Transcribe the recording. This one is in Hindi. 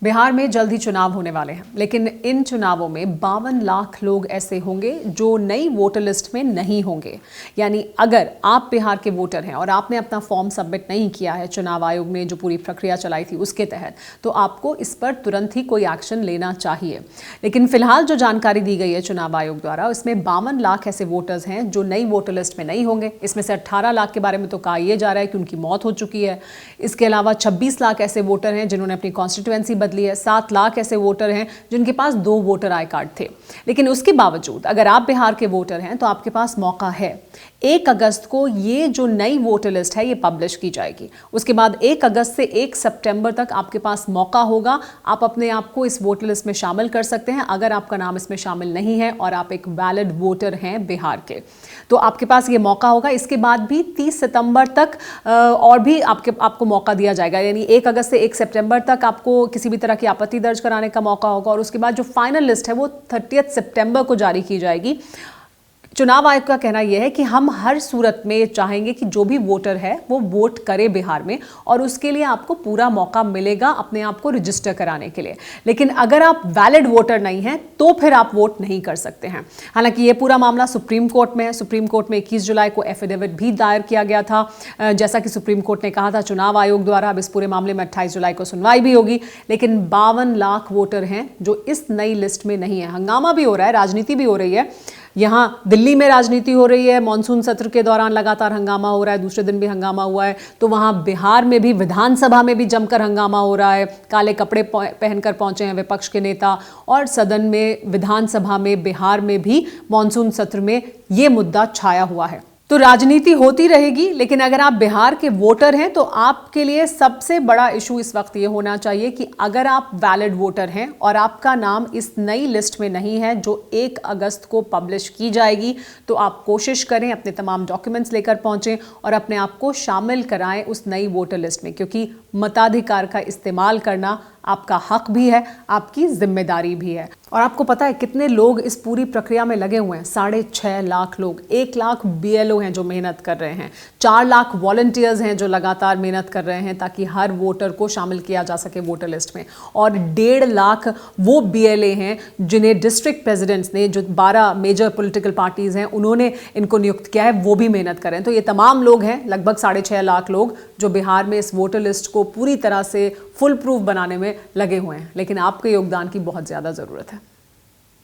बिहार में जल्द ही चुनाव होने वाले हैं, लेकिन इन चुनावों में 52 लाख लोग ऐसे होंगे जो नई वोटर लिस्ट में नहीं होंगे। यानी अगर आप बिहार के वोटर हैं और आपने अपना फॉर्म सबमिट नहीं किया है चुनाव आयोग ने जो पूरी प्रक्रिया चलाई थी उसके तहत, तो आपको इस पर तुरंत ही कोई एक्शन लेना चाहिए। लेकिन फिलहाल जो जानकारी दी गई है चुनाव आयोग द्वारा, उसमें 52 लाख ऐसे वोटर्स हैं जो नई वोटर लिस्ट में नहीं होंगे। इसमें से 18 लाख के बारे में तो कहा यह जा रहा है कि उनकी मौत हो चुकी है। इसके अलावा 26 लाख ऐसे वोटर हैं जिन्होंने अपनी कॉन्स्टिट्यूएंसी बदली है। 7 लाख ऐसे वोटर हैं जिनके पास 2 वोटर आई कार्ड थे। लेकिन उसके बावजूद अगर आप बिहार के वोटर हैं तो आपके पास मौका है। 1 अगस्त को ये जो नई वोटर लिस्ट है ये पब्लिश की जाएगी। उसके बाद 1 अगस्त से 1 सितंबर तक आपके पास मौका होगा। आप अपने आप को इस वोटर लिस्ट में शामिल कर सकते हैं। अगर आपका नाम इसमें शामिल नहीं है और आप एक वैलिड वोटर हैं बिहार के, तो आपके पास ये मौका होगा। इसके बाद भी 30 सितंबर तक और भी आपको मौका दिया जाएगा। यानी 1 अगस्त से 1 सितंबर तक आपको किसी भी तरह की आपत्ति दर्ज कराने का मौका होगा और उसके बाद जो फाइनल लिस्ट है वो 30 सितंबर को जारी की जाएगी। चुनाव आयोग का कहना यह है कि हम हर सूरत में चाहेंगे कि जो भी वोटर है वो वोट करे बिहार में, और उसके लिए आपको पूरा मौका मिलेगा अपने आप को रजिस्टर कराने के लिए। लेकिन अगर आप वैलिड वोटर नहीं हैं तो फिर आप वोट नहीं कर सकते हैं। हालांकि ये पूरा मामला सुप्रीम कोर्ट में है। सुप्रीम कोर्ट में 21 जुलाई को एफिडेविट भी दायर किया गया था। जैसा कि सुप्रीम कोर्ट ने कहा था चुनाव आयोग द्वारा, अब इस पूरे मामले में 28 जुलाई को सुनवाई भी होगी। लेकिन 52 लाख वोटर हैं जो इस नई लिस्ट में नहीं है। हंगामा भी हो रहा है, राजनीति भी हो रही है। यहाँ दिल्ली में राजनीति हो रही है, मानसून सत्र के दौरान लगातार हंगामा हो रहा है, दूसरे दिन भी हंगामा हुआ है। तो वहाँ बिहार में भी विधानसभा में भी जमकर हंगामा हो रहा है। काले कपड़े पहनकर पहुंचे हैं विपक्ष के नेता, और सदन में, विधानसभा में, बिहार में भी मानसून सत्र में ये मुद्दा छाया हुआ है। तो राजनीति होती रहेगी। लेकिन अगर आप बिहार के वोटर हैं तो आपके लिए सबसे बड़ा इशू इस वक्त ये होना चाहिए कि अगर आप वैलिड वोटर हैं और आपका नाम इस नई लिस्ट में नहीं है जो 1 अगस्त को पब्लिश की जाएगी, तो आप कोशिश करें, अपने तमाम डॉक्यूमेंट्स लेकर पहुंचें और अपने आप को शामिल कराएं उस नई वोटर लिस्ट में, क्योंकि मताधिकार का इस्तेमाल करना आपका हक भी है, आपकी जिम्मेदारी भी है। और आपको पता है कितने लोग इस पूरी प्रक्रिया में लगे हुए हैं? 6.5 लाख लोग। 1 लाख BLO हैं जो मेहनत कर रहे हैं। 4 लाख वॉलंटियर्स हैं जो लगातार मेहनत कर रहे हैं ताकि हर वोटर को शामिल किया जा सके वोटर लिस्ट में। और 1.5 लाख वो BLA हैं जिन्हें डिस्ट्रिक्ट प्रेसिडेंट्स ने, जो 12 मेजर पॉलिटिकल पार्टीज हैं, उन्होंने इनको नियुक्त किया है, वो भी मेहनत कर रहे हैं। तो ये तमाम लोग हैं, लगभग 6.5 लाख लोग, जो बिहार में इस वोटर लिस्ट को पूरी तरह से फुल प्रूफ बनाने में लगे हुए हैं। लेकिन आपके योगदान की बहुत ज़्यादा ज़रूरत है।